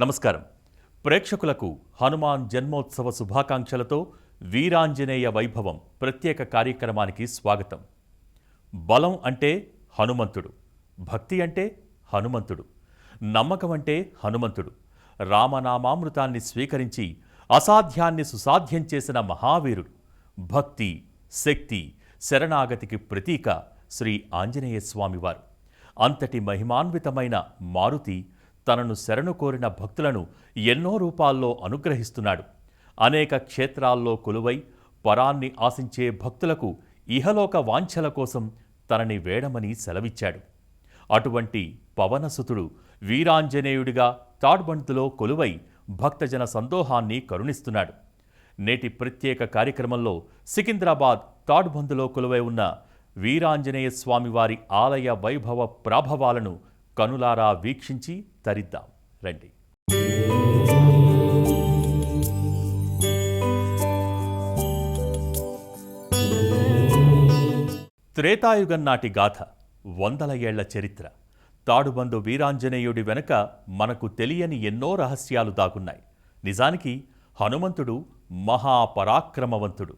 నమస్కారం. ప్రేక్షకులకు హనుమాన్ జన్మోత్సవ శుభాకాంక్షలతో వీరాంజనేయ వైభవం ప్రత్యేక కార్యక్రమానికి స్వాగతం. బలం అంటే హనుమంతుడు, భక్తి అంటే హనుమంతుడు, నమ్మకం అంటే హనుమంతుడు. రామనామామృతాన్ని స్వీకరించి అసాధ్యాన్ని సుసాధ్యం చేసిన మహావీరుడు. భక్తి, శక్తి, శరణాగతికి ప్రతీక శ్రీ ఆంజనేయ స్వామివారు. అంతటి మహిమాన్వితమైన మారుతి తనను శరణు కోరిన భక్తులను ఎన్నో రూపాల్లో అనుగ్రహిస్తున్నాడు. అనేక క్షేత్రాల్లో కొలువై పరాన్ని ఆశించే భక్తులకు ఇహలోక వాంఛల కోసం తనని వేడమని సెలవిచ్చాడు. అటువంటి పవనసుతుడు వీరాంజనేయుడిగా తాడ్బంతులో కొలువై భక్తజన సందోహాన్ని కరుణిస్తున్నాడు. నేటి ప్రత్యేక కార్యక్రమంలో సికింద్రాబాద్ తాడ్బంతులో కొలువై ఉన్న వీరాంజనేయ స్వామివారి ఆలయ వైభవ ప్రాభవాలను కనులారా వీక్షించి తరిద్దాం రండి. త్రేతాయుగం నాటి గాథ, వందల ఏళ్ల చరిత్ర. తాడుబందు వీరాంజనేయుడి వెనుక మనకు తెలియని ఎన్నో రహస్యాలు దాగున్నాయి. నిజానికి హనుమంతుడు మహాపరాక్రమవంతుడు,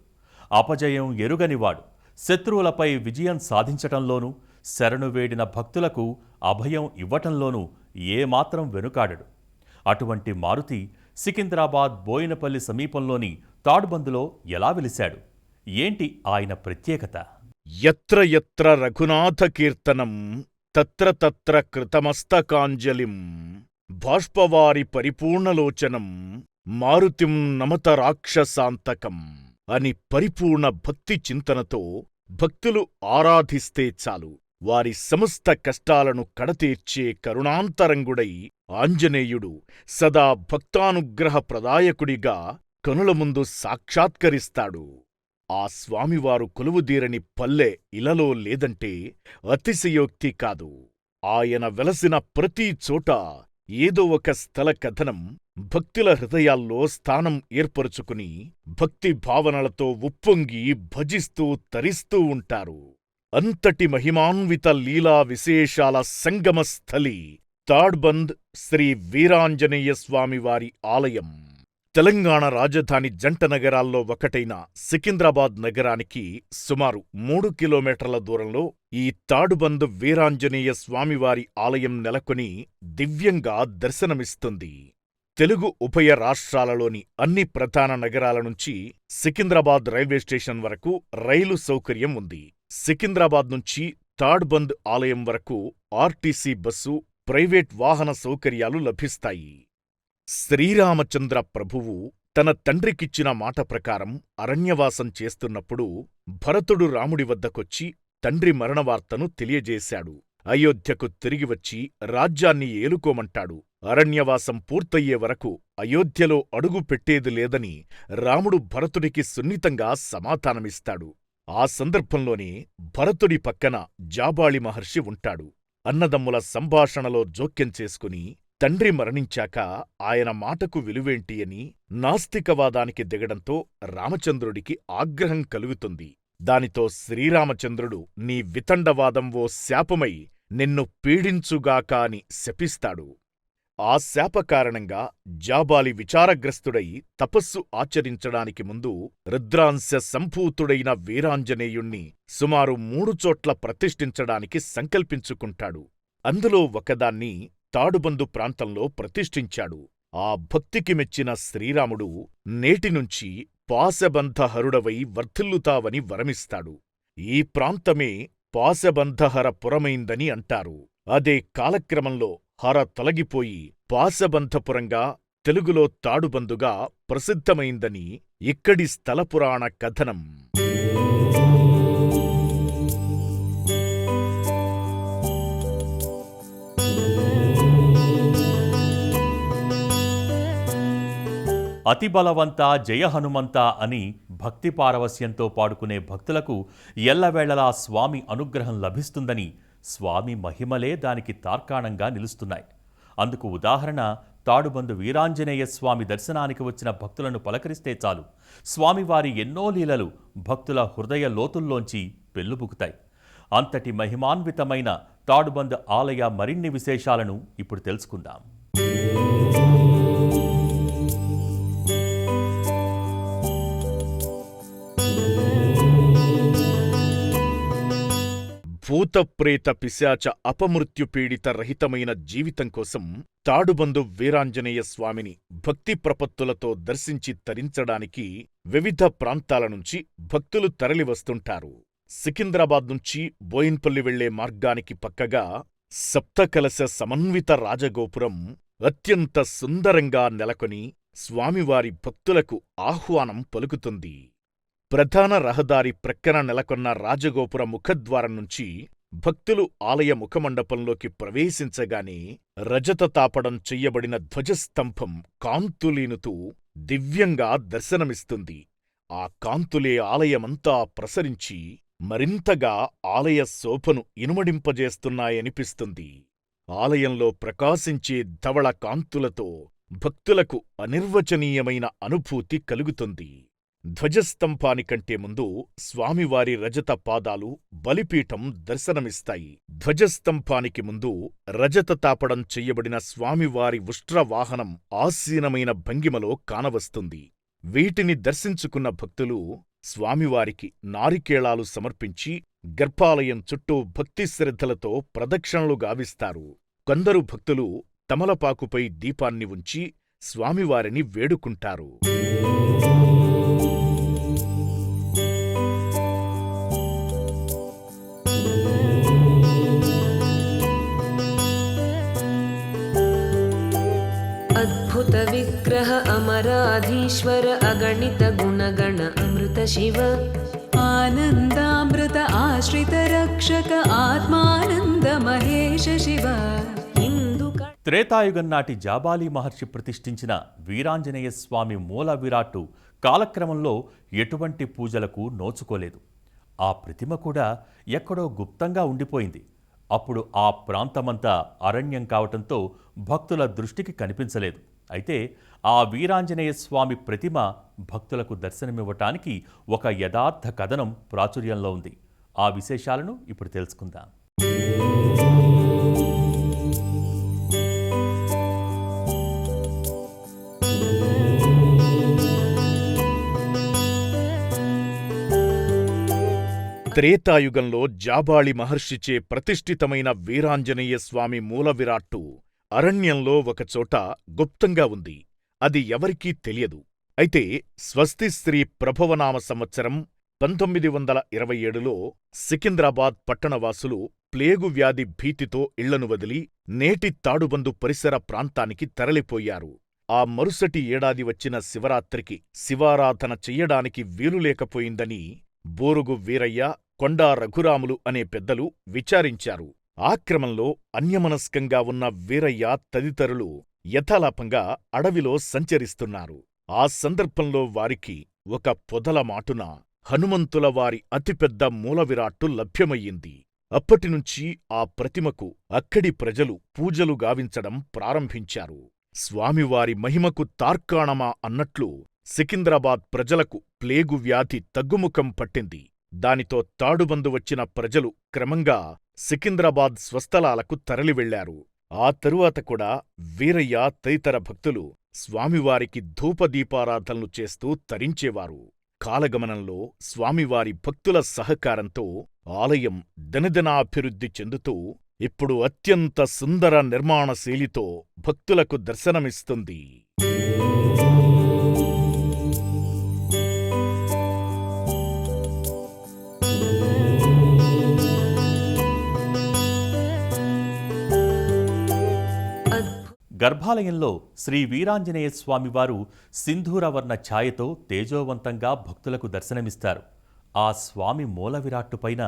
అపజయం ఎరుగనివాడు. శత్రువులపై విజయం సాధించటంలోనూ, శరణు వేడిన భక్తులకు అభయం ఇవ్వటంలోనూ ఏమాత్రం వెనుకాడడు. అటువంటి మారుతి సికింద్రాబాద్ బోయినపల్లి సమీపంలోని తాడ్బందులో ఎలా వెలిశాడు? ఏంటి ఆయన ప్రత్యేకత? యత్ర యత్ర రఘునాథ కీర్తనం తత్ర తత్ర కృతమస్తకాంజలిం బాష్పవారి పరిపూర్ణలోచనం మారుతిం నమత రాక్షసాంతకం అని పరిపూర్ణ భక్తి చింతనతో భక్తులు ఆరాధిస్తే చాలు, వారి సమస్త కష్టాలను కడతీర్చే కరుణాంతరంగుడై ఆంజనేయుడు సదా భక్తానుగ్రహ ప్రదాయకుడిగా కనుల ముందు సాక్షాత్కరిస్తాడు. ఆ స్వామివారు కొలువుదీరని పల్లె ఇలలో లేదంటే అతిశయోక్తి కాదు. ఆయన వెలసిన ప్రతి చోట ఏదో ఒక స్థల కథనం భక్తుల హృదయాల్లో స్థానం ఏర్పరుచుకుని భక్తి భావనలతో ఉప్పొంగి భజిస్తూ తరిస్తూ ఉంటారు. అంతటి మహిమాన్విత లీలా విశేషాల సంగమస్థలి తాడ్బంద్ శ్రీ వీరాంజనేయ స్వామివారి ఆలయం. తెలంగాణ రాజధాని జంట నగరాల్లో ఒకటైన సికింద్రాబాద్ నగరానికి సుమారు 3 కిలోమీటర్ల దూరంలో ఈ తాడుబంద్ వీరాంజనేయ స్వామివారి ఆలయం నెలకొని దివ్యంగా దర్శనమిస్తుంది. తెలుగు ఉభయ రాష్ట్రాలలోని అన్ని ప్రధాన నగరాల నుంచి సికింద్రాబాద్ రైల్వే స్టేషన్ వరకు రైలు సౌకర్యం ఉంది. సికింద్రాబాద్ నుంచి తాడ్బంద్ ఆలయం వరకు ఆర్టీసీ బస్సు, ప్రైవేట్ వాహన సౌకర్యాలు లభిస్తాయి. శ్రీరామచంద్ర ప్రభువు తన తండ్రికిచ్చిన మాట ప్రకారం అరణ్యవాసం చేస్తున్నప్పుడు భరతుడు రాముడి వద్దకొచ్చి తండ్రి మరణవార్తను తెలియజేశాడు. అయోధ్యకు తిరిగివచ్చి రాజ్యాన్ని ఏలుకోమంటాడు. అరణ్యవాసం పూర్తయ్యే వరకు అయోధ్యలో అడుగు పెట్టేది లేదని రాముడు భరతుడికి సున్నితంగా సమాధానమిస్తాడు. ఆ సందర్భంలోనే భరతుడి పక్కన జాబాళి మహర్షి ఉంటాడు. అన్నదమ్ముల సంభాషణలో జోక్యం చేసుకుని తండ్రి మరణించాక ఆయన మాటకు విలువేంటి అని నాస్తికవాదానికి దిగడంతో రామచంద్రుడికి ఆగ్రహం కలుగుతుంది. దానితో శ్రీరామచంద్రుడు నీ వితండవాదం ఓ శాపమై నిన్ను పీడించుగాక అని శపిస్తాడు. ఆ శాప కారణంగా జాబాలి విచారగ్రస్తుడై తపస్సు ఆచరించడానికి ముందు రుద్రాంశ సంభూతుడైన వీరాంజనేయుణ్ణి సుమారు 3 చోట్ల ప్రతిష్ఠించడానికి సంకల్పించుకుంటాడు. అందులో ఒకదాన్ని తాడుబందు ప్రాంతంలో ప్రతిష్ఠించాడు. ఆ భక్తికి మెచ్చిన శ్రీరాముడు నేటినుంచి పాశబంధహరుడవై వర్ధిల్లుతావని వరమిస్తాడు. ఈ ప్రాంతమే పాశబంధహర పురమైందని అంటారు. అదే కాలక్రమంలో హర తొలగిపోయి పాశబంధపురంగా, తెలుగులో తాడుబందుగా ప్రసిద్ధమైందని ఇక్కడి స్థలపురాణ కథనం. అతిబలవంత జయ హనుమంత అని భక్తి పారవస్యంతో పాడుకునే భక్తులకు ఎల్లవేళలా స్వామి అనుగ్రహం లభిస్తుందని, స్వామి మహిమలే దానికి తార్కాణంగా నిలుస్తున్నాయి. అందుకు ఉదాహరణ తాడుబందు వీరాంజనేయ స్వామి దర్శనానికి వచ్చిన భక్తులను పలకరిస్తే చాలు, స్వామివారి ఎన్నో లీలలు భక్తుల హృదయ లోతుల్లోంచి పెల్లుబుకుతాయి. అంతటి మహిమాన్వితమైన తాడుబందు ఆలయ మరిన్ని విశేషాలను ఇప్పుడు తెలుసుకుందాం. భూతప్రేత పిశాచ అపమృత్యుపీడిత రహితమైన జీవితం కోసం తాడుబందు వీరాంజనేయ స్వామిని భక్తి ప్రపత్తులతో దర్శించి తరించడానికి వివిధ ప్రాంతాల నుంచి భక్తులు తరలివస్తుంటారు. సికింద్రాబాద్ నుంచి బోయిన్పల్లి వెళ్లే మార్గానికి పక్కగా సప్తకలశ సమన్విత రాజగోపురం అత్యంత సుందరంగా నెలకొని స్వామివారి భక్తులకు ఆహ్వానం పలుకుతుంది. ప్రధాన రహదారి ప్రక్కన నెలకొన్న రాజగోపుర ముఖద్వారం నుంచి భక్తులు ఆలయ ముఖమండపంలోకి ప్రవేశించగానే రజత తాపడం చెయ్యబడిన ధ్వజస్తంభం కాంతులీనుతూ దివ్యంగా దర్శనమిస్తుంది. ఆ కాంతులే ఆలయమంతా ప్రసరించి మరింతగా ఆలయ శోభను ఇనుమడింపజేస్తున్నాయనిపిస్తుంది. ఆలయంలో ప్రకాశించే ధవళ కాంతులతో భక్తులకు అనిర్వచనీయమైన అనుభూతి కలుగుతుంది. ధ్వజస్తంభానికంటే ముందు స్వామివారి రజత పాదాలు బలిపీఠం దర్శనమిస్తాయి. ధ్వజస్తంభానికి ముందు రజత తాపడం చెయ్యబడిన స్వామివారి ఉష్ట్రవాహనం ఆసీనమైన భంగిమలో కానవస్తుంది. వీటిని దర్శించుకున్న భక్తులు స్వామివారికి నారికేళాలు సమర్పించి గర్భాలయం చుట్టూ భక్తి శ్రద్ధలతో ప్రదక్షిణలు గావిస్తారు. కొందరు భక్తులు తమలపాకుపై దీపాన్ని ఉంచి స్వామివారిని వేడుకుంటారు. అద్భుత విగ్రహ అమరాధీశ్వర అగణిత గుణగణ అమృత శివ ఆనందామృత ఆశ్రిత రక్షక ఆత్మానంద మహేశ శివ. త్రేతాయుగం నాటి జాబాలి మహర్షి ప్రతిష్ఠించిన వీరాంజనేయ స్వామి మూల విరాట్టు కాలక్రమంలో ఎటువంటి పూజలకు నోచుకోలేదు. ఆ ప్రతిమ కూడా ఎక్కడో గుప్తంగా ఉండిపోయింది. అప్పుడు ఆ ప్రాంతమంతా అరణ్యం కావటంతో భక్తుల దృష్టికి కనిపించలేదు. అయితే ఆ వీరాంజనేయ స్వామి ప్రతిమ భక్తులకు దర్శనమివ్వటానికి ఒక యథార్థ కథనం ప్రాచుర్యంలో ఉంది. ఆ విశేషాలను ఇప్పుడు తెలుసుకుందాం. త్రేతాయుగంలో జాబాళి మహర్షిచే ప్రతిష్ఠితమైన వీరాంజనేయ స్వామి మూల విరాట్టు అరణ్యంలో ఒకచోట గుప్తంగా ఉంది. అది ఎవరికీ తెలియదు. అయితే స్వస్తిశ్రీ ప్రభవనామ సంవత్సరం 1927లో సికింద్రాబాద్ పట్టణవాసులు ప్లేగు వ్యాధి భీతితో ఇళ్లను వదిలి నేటి తాడుబందు పరిసర ప్రాంతానికి తరలిపోయారు. ఆ మరుసటి ఏడాది వచ్చిన శివరాత్రికి శివారాధన చెయ్యడానికి వీలులేకపోయిందని బోరుగు వీరయ్య, కొండా రఘురాములు అనే పెద్దలు విచారించారు. ఆ క్రమంలో అన్యమనస్కంగా ఉన్న వీరయ్య తదితరులు యథాలాపంగా అడవిలో సంచరిస్తున్నారు. ఆ సందర్భంలో వారికి ఒక పొదల మాటున హనుమంతుల వారి అతిపెద్ద మూలవిరాట్టు లభ్యమయ్యింది. అప్పటినుంచి ఆ ప్రతిమకు అక్కడి ప్రజలు పూజలు గావించడం ప్రారంభించారు. స్వామివారి మహిమకు తార్కాణమా అన్నట్లు సికింద్రాబాద్ ప్రజలకు ప్లేగు వ్యాధి తగ్గుముఖం పట్టింది. దానితో తాడుబందు వచ్చిన ప్రజలు క్రమంగా సికింద్రాబాద్ స్వస్థలాలకు తరలివెళ్లారు. ఆ తరువాత కూడా వీరయ్య తదితర భక్తులు స్వామివారికి ధూపదీపారాధనలు చేస్తూ తరించేవారు. కాలగమనంలో స్వామివారి భక్తుల సహకారంతో ఆలయం దినదినాభివృద్ధి చెందుతూ ఇప్పుడు అత్యంత సుందర నిర్మాణ శైలితో భక్తులకు దర్శనమిస్తుంది. గర్భాలయంలో శ్రీ వీరాంజనేయ స్వామివారు సింధూరవర్ణ ఛాయతో తేజోవంతంగా భక్తులకు దర్శనమిస్తారు. ఆ స్వామి మూల విరాట్టుపైన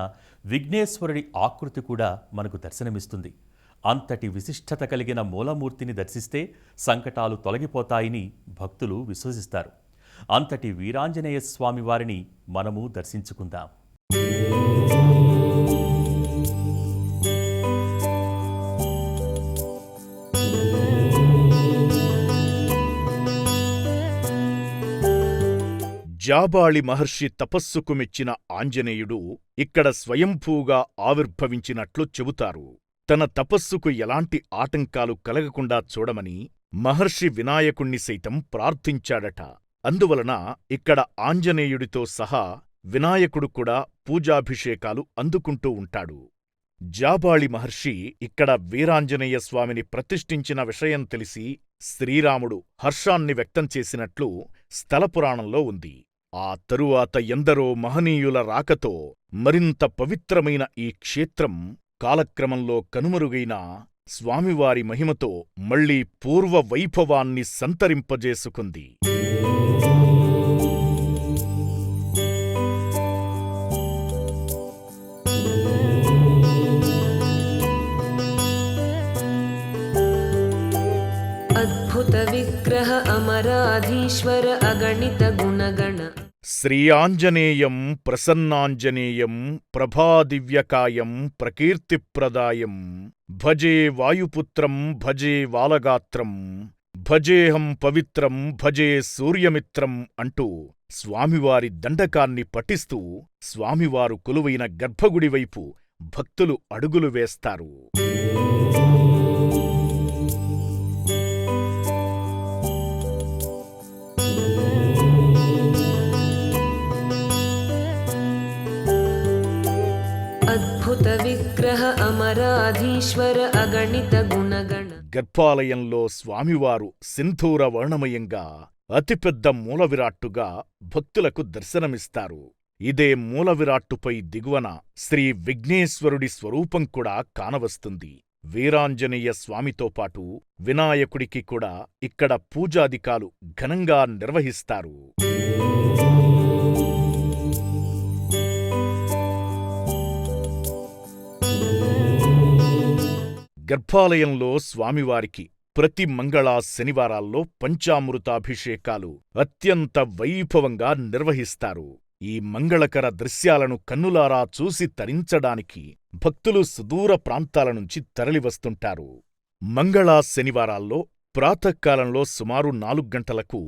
విఘ్నేశ్వరుడి ఆకృతి కూడా మనకు దర్శనమిస్తుంది. అంతటి విశిష్టత కలిగిన మూలమూర్తిని దర్శిస్తే సంకటాలు తొలగిపోతాయని భక్తులు విశ్వసిస్తారు. అంతటి వీరాంజనేయ స్వామివారిని మనము దర్శించుకుందాం. జాబాళి మహర్షి తపస్సుకు మెచ్చిన ఆంజనేయుడు ఇక్కడ స్వయంభూగా ఆవిర్భవించినట్లు చెబుతారు. తన తపస్సుకు ఎలాంటి ఆటంకాలు కలగకుండా చూడమని మహర్షి వినాయకుణ్ణి సైతం ప్రార్థించాడట. అందువలన ఇక్కడ ఆంజనేయుడితో సహా వినాయకుడు కూడా పూజాభిషేకాలు అందుకుంటూ ఉంటాడు. జాబాళి మహర్షి ఇక్కడ వీరాంజనేయ స్వామిని ప్రతిష్ఠించిన విషయం తెలిసి శ్రీరాముడు హర్షాన్ని వ్యక్తం చేసినట్లు స్థలపురాణంలో ఉంది. ఆ తరువాత ఎందరో మహనీయుల రాకతో మరింత పవిత్రమైన ఈ క్షేత్రం కాలక్రమంలో కనుమరుగైన స్వామివారి మహిమతో మళ్లీ పూర్వ వైభవాన్ని సంతరింపజేసుకుంది. అద్భుత విగ్రహ అమరాధీశ్వర అగణిత గుణగణ శ్రీ ఆంజనేయం ప్రసన్నాంజనేయం ప్రభాదివ్యకాయం ప్రకీర్తిప్రదాయం భజే వాయుపుత్రం భజే వాలగాత్రం భజేహం పవిత్రం భజే సూర్యమిత్రం అంటూ స్వామివారి దండకాన్ని పఠిస్తూ స్వామివారు కొలువైన గర్భగుడివైపు భక్తులు అడుగులు వేస్తారు. అద్భుత విగ్రహ అమరాధీశ్వర అగణిత గుణగణ గర్భాలయంలో స్వామివారు సింధూర వర్ణమయంగా అతిపెద్ద మూలవిరాట్టుగా భక్తులకు దర్శనమిస్తారు. ఇదే మూలవిరాట్టుపై దిగువన శ్రీ విఘ్నేశ్వరుడి స్వరూపం కూడా కానవస్తుంది. వీరాంజనేయ స్వామితో పాటు వినాయకుడికి కూడా ఇక్కడ పూజాదికాలు ఘనంగా నిర్వహిస్తారు. గర్భాలయంలో స్వామివారికి ప్రతి మంగళ శనివారాల్లో పంచామృతాభిషేకాలు అత్యంత వైభవంగా నిర్వహిస్తారు. ఈ మంగళకర దృశ్యాలను కన్నులారా చూసి తరించడానికి భక్తులు సుదూర ప్రాంతాల నుంచి తరలివస్తుంటారు. మంగళా శనివారాల్లో ప్రాతకాలంలో సుమారు 4 గంటలకు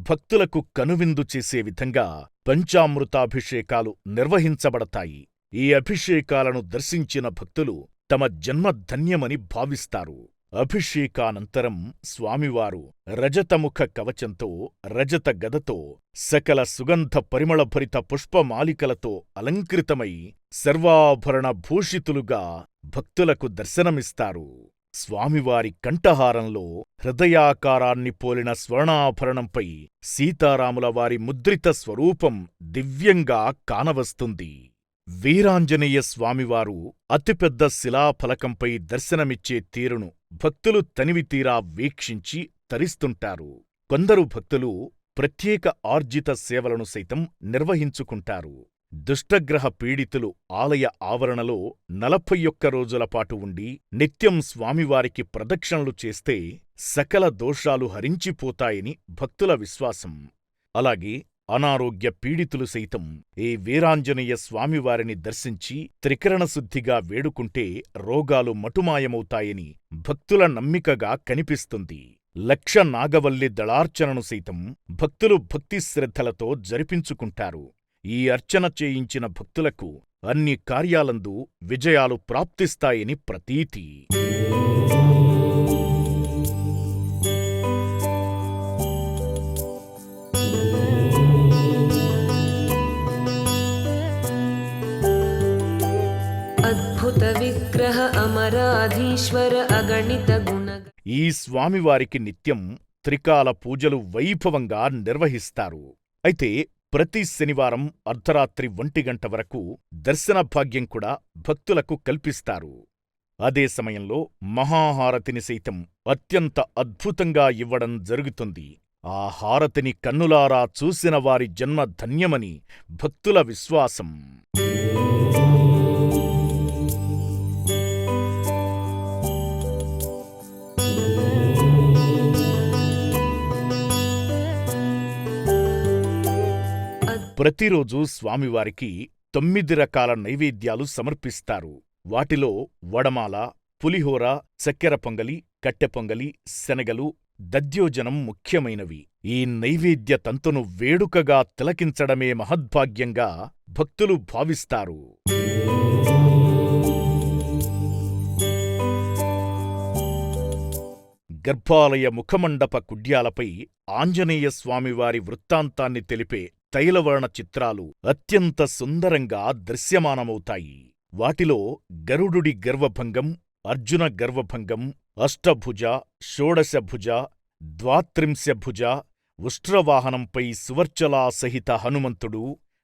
భక్తులకు కనువిందు చేసే విధంగా పంచామృతాభిషేకాలు నిర్వహించబడతాయి. ఈ అభిషేకాలను దర్శించిన భక్తులు తమ జన్మ ధన్యమని భావిస్తారు. అభిషేకానంతరం స్వామివారు రజతముఖ కవచంతో, రజత గదతో, సకల సుగంధ పరిమళభరిత పుష్పమాలికలతో అలంకృతమై సర్వాభరణ భూషితులుగా భక్తులకు దర్శనమిస్తారు. స్వామివారి కంఠహారంలో హృదయాకారాన్ని పోలిన స్వర్ణాభరణంపై సీతారాముల వారి ముద్రిత స్వరూపం దివ్యంగా కానవస్తుంది. వీరాంజనేయ స్వామివారు అతిపెద్ద శిలాఫలకంపై దర్శనమిచ్చే తీరును భక్తులు తనివితీరా వీక్షించి తరిస్తుంటారు. కొందరు భక్తులు ప్రత్యేక ఆర్జిత సేవలను సైతం నిర్వహించుకుంటారు. దుష్టగ్రహ పీడితులు ఆలయ ఆవరణలో 41 రోజుల పాటు ఉండి నిత్యం స్వామివారికి ప్రదక్షిణలు చేస్తే సకల దోషాలు హరించిపోతాయని భక్తుల విశ్వాసం. అలాగే అనారోగ్య పీడితులు సైతం ఈ వీరాంజనేయ స్వామివారిని దర్శించి త్రికరణశుద్ధిగా వేడుకుంటే రోగాలు మటుమాయమవుతాయని భక్తుల నమ్మికగా కనిపిస్తుంది. లక్ష నాగవల్లి దళార్చనను సైతం భక్తులు భక్తి శ్రద్ధలతో జరిపించుకుంటారు. ఈ అర్చన చేయించిన భక్తులకు అన్ని కార్యాలందు విజయాలు ప్రాప్తిస్తాయని ప్రతీతి. అద్భుత విగ్రహ అమరాధీశ్వర అగణిత గుణగణ ఈ స్వామివారికి నిత్యం త్రికాల పూజలు వైభవంగా నిర్వహిస్తారు. అయితే ప్రతి శనివారం అర్ధరాత్రి 1 గంట వరకు దర్శన భాగ్యం కూడా భక్తులకు కల్పిస్తారు. అదే సమయంలో మహాహారతిని సైతం అత్యంత అద్భుతంగా ఇవ్వడం జరుగుతుంది. ఆ హారతిని కన్నులారా చూసిన వారి జన్మ ధన్యమని భక్తుల విశ్వాసం. ప్రతిరోజూ స్వామివారికి 9 రకాల నైవేద్యాలు సమర్పిస్తారు. వాటిలో వడమాల, పులిహోర, చక్కెర పొంగలి, కట్టె పొంగలి, శనగలు, దధ్యోజనం ముఖ్యమైనవి. ఈ నైవేద్య తంతును వేడుకగా తిలకించడమే మహద్భాగ్యంగా భక్తులు భావిస్తారు. గర్భాలయ ముఖమండప కుడ్యాలపై ఆంజనేయ స్వామివారి వృత్తాంతాన్ని తెలిపే తైలవర్ణ చిత్రాలు అత్యంత సుందరంగా దృశ్యమానమవుతాయి. వాటిలో గరుడుడి గర్వభంగం, అర్జున గర్వభంగం, అష్టభుజ, షోడశభుజ, ద్వాత్రింశభుజ, ఉష్ట్రవాహనంపై సువర్చలా సహిత హనుమంతుడు,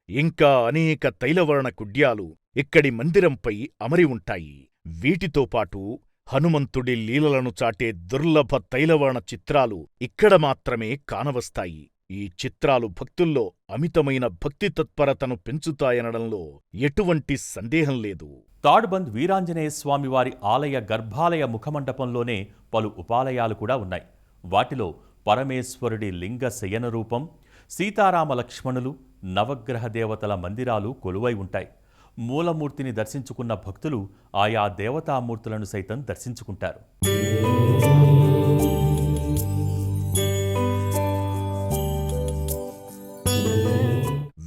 ఇంకా అనేక తైలవర్ణ కుడ్యాలు ఇక్కడి మందిరంపై అమరి ఉంటాయి. వీటితో పాటు హనుమంతుడి లీలలను చాటే దుర్లభ తైలవర్ణ చిత్రాలు ఇక్కడ మాత్రమే కానవస్తాయి. ఈ చిత్రాలు భక్తుల్లో అమితమైన భక్తి తత్పరతను పెంచుతాయనడంలో ఎటువంటి సందేహం లేదు. తాడ్బంద్ వీరాంజనేయ స్వామివారి ఆలయ గర్భాలయ ముఖమండపంలోనే పలు ఉపాలయాలు కూడా ఉన్నాయి. వాటిలో పరమేశ్వరుడి లింగ శయన రూపం, సీతారామ లక్ష్మణులు, నవగ్రహ దేవతల మందిరాలు కొలువై ఉంటాయి. మూలమూర్తిని దర్శించుకున్న భక్తులు ఆయా దేవతామూర్తులను సైతం దర్శించుకుంటారు.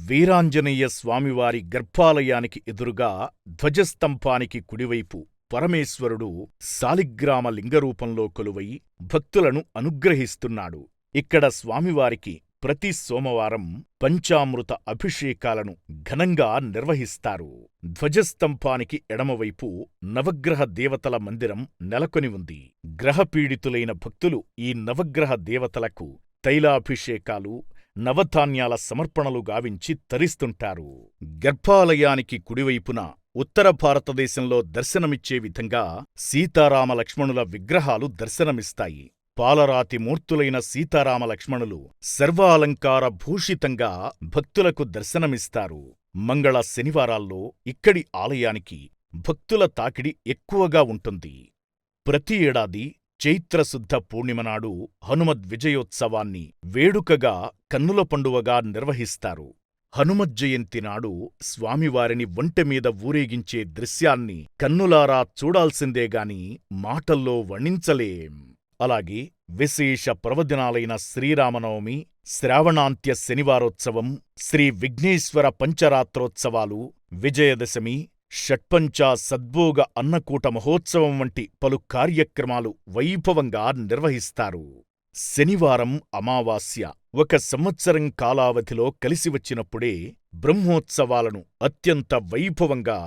వీరాంజనేయ స్వామివారి గర్భాలయానికి ఎదురుగా ధ్వజస్తంభానికి కుడివైపు పరమేశ్వరుడు శాలిగ్రామ లింగరూపంలో కొలువై భక్తులను అనుగ్రహిస్తున్నాడు. ఇక్కడ స్వామివారికి ప్రతి సోమవారం పంచామృత అభిషేకాలను ఘనంగా నిర్వహిస్తారు. ధ్వజస్తంభానికి ఎడమవైపు నవగ్రహ దేవతల మందిరం నెలకొని ఉంది. గ్రహపీడితులైన భక్తులు ఈ నవగ్రహ దేవతలకు తైలాభిషేకాలు, నవధాన్యాల సమర్పణలు గావించి తరిస్తుంటారు. గర్భాలయానికి కుడివైపున ఉత్తర భారతదేశంలో దర్శనమిచ్చే విధంగా సీతారామ లక్ష్మణుల విగ్రహాలు దర్శనమిస్తాయి. పాలరాతి మూర్తులైన సీతారామ లక్ష్మణులు సర్వాలంకార భూషితంగా భక్తులకు దర్శనమిస్తారు. మంగళ శనివారాల్లో ఇక్కడి ఆలయానికి భక్తుల తాకిడి ఎక్కువగా ఉంటుంది. ప్రతి ఏడాది చైత్రశుద్ధ పూర్ణిమనాడు హనుమద్విజయోత్సవాన్ని వేడుకగా కన్నుల పండువగా నిర్వహిస్తారు. హనుమజ్జయంతి నాడు స్వామివారిని ఒంటెమీద ఊరేగించే దృశ్యాన్ని కన్నులారా చూడాల్సిందేగాని మాటల్లో వర్ణించలేం. అలాగే విశేష పర్వదినాలైన శ్రీరామనవమి, శ్రావణాంత్య శనివారోత్సవం, శ్రీ విఘ్నేశ్వర పంచరాత్రోత్సవాలు, విజయదశమి, షట్పంచ సద్భోగ అన్నకూట మహోత్సవం వంటి పలు కార్యక్రమాలు వైభవంగా నిర్వహిస్తారు. శనివారం అమావాస్య ఒక సంవత్సరం కాలావధిలో కలిసివచ్చినప్పుడే బ్రహ్మోత్సవాలను అత్యంత వైభవంగా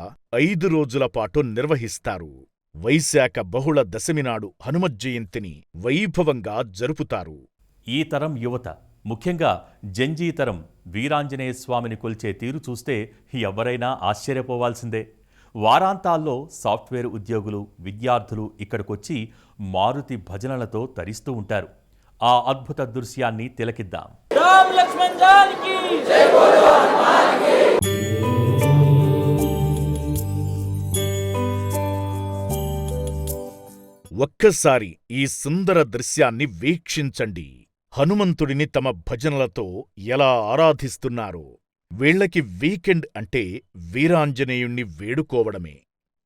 5 రోజుల పాటు నిర్వహిస్తారు. వైశాఖ బహుళ దశమినాడు హనుమజ్జయంతిని వైభవంగా జరుపుతారు. ఈ తరం యువత, ముఖ్యంగా జంజీ తరం వీరాంజనేయ స్వామిని కొల్చే తీరు చూస్తే ఎవరైనా ఆశ్చర్యపోవాల్సిందే. వారాంతాల్లో సాఫ్ట్వేర్ ఉద్యోగులు, విద్యార్థులు ఇక్కడికొచ్చి మారుతి భజనలతో తరిస్తూ ఉంటారు. ఆ అద్భుత దృశ్యాన్ని తిలకిద్దాం. ఒక్కసారి ఈ సుందర దృశ్యాన్ని వీక్షించండి. హనుమంతుడిని తమ భజనలతో ఎలా ఆరాధిస్తున్నారో. వీళ్లకి వీకెండ్ అంటే వీరాంజనేయుణ్ణి వేడుకోవడమే.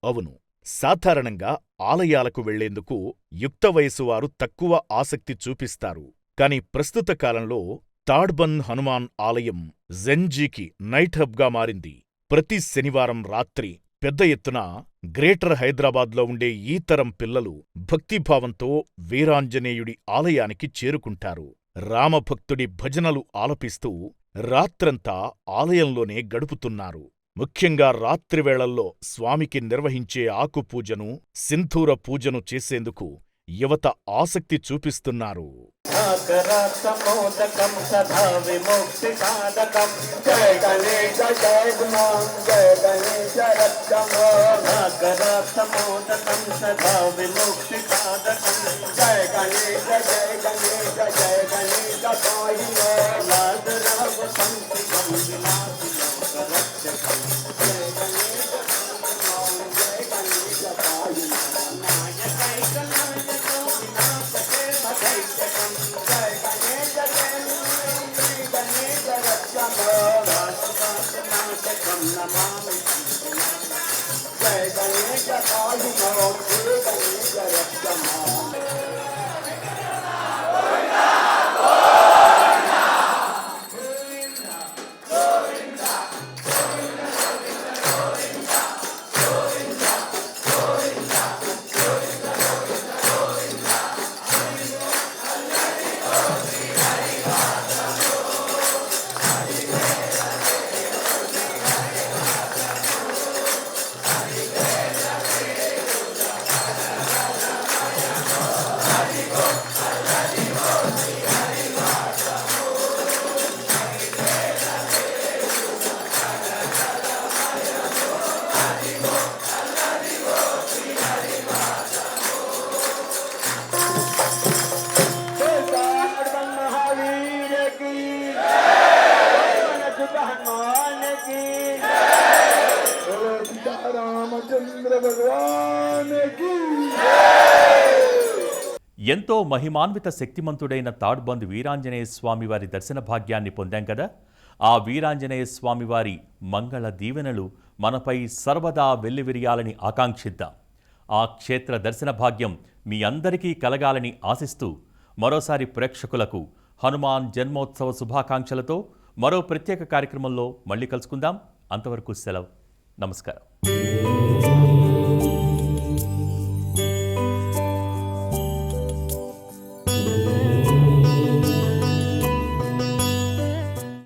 అవును, సాధారణంగా ఆలయాలకు వెళ్లేందుకు యుక్త వయసువారు తక్కువ ఆసక్తి చూపిస్తారు. కాని ప్రస్తుత కాలంలో తాడ్బంద్ హనుమాన్ ఆలయం జెన్జీకి నైట్ హబ్గా మారింది. ప్రతి శనివారం రాత్రి పెద్ద ఎత్తున గ్రేటర్ హైదరాబాద్లో ఉండే ఈ తరం పిల్లలు భక్తిభావంతో వీరాంజనేయుడి ఆలయానికి చేరుకుంటారు. రామభక్తుడి భజనలు ఆలపిస్తూ రాత్రంతా ఆలయంలోనే గడుపుతున్నారు. ముఖ్యంగా రాత్రివేళల్లో స్వామికి నిర్వహించే ఆకుపూజను, సింధూర పూజను చేసేందుకు యువత ఆసక్తి చూపిస్తున్నారు. నాకరసమోదకం సదా విముక్తిసాధకం జయ గణేశ జయ గుణం జయ గణేశ రక్షమో నాకరసమోదకం సదా విముక్తిసాధకం జయ గణేశ జయ గణేశ జయ గణేశ పాయినో లాదరావ సంసిగం వినాశనం రక్షకం జయ గణేశ జయ గణేశ పాయినో నాయకై కనాయకో వినాశకే మధైకం జయ గణేశ జయ గణేశ రక్షమో నాశనాశకం నమామి జయ గణేశ పాయినో జయ గణేశ రక్షమో रामचंद्र भगवान की ఎంతో మహిమాన్విత శక్తిమంతుడైన తాడ్బంద్ వీరాంజనేయ స్వామి వారి దర్శన భాగ్యాన్ని పొందాం కదా. ఆ వీరాంజనేయ స్వామి వారి మంగళ దీవెనలు మనపై సర్వదా వెల్లివిరియాలని ఆకాంక్షిద్దాం. ఆ క్షేత్ర దర్శన భాగ్యం మీ అందరికీ కలగాలని ఆశిస్తూ మరోసారి ప్రేక్షకులకు హనుమాన్ జన్మోత్సవ శుభాకాంక్షలతో మరో ప్రత్యేక కార్యక్రమంలో మళ్ళీ కలుసుకుందాం. అంతవరకు సెలవు. నమస్కారం.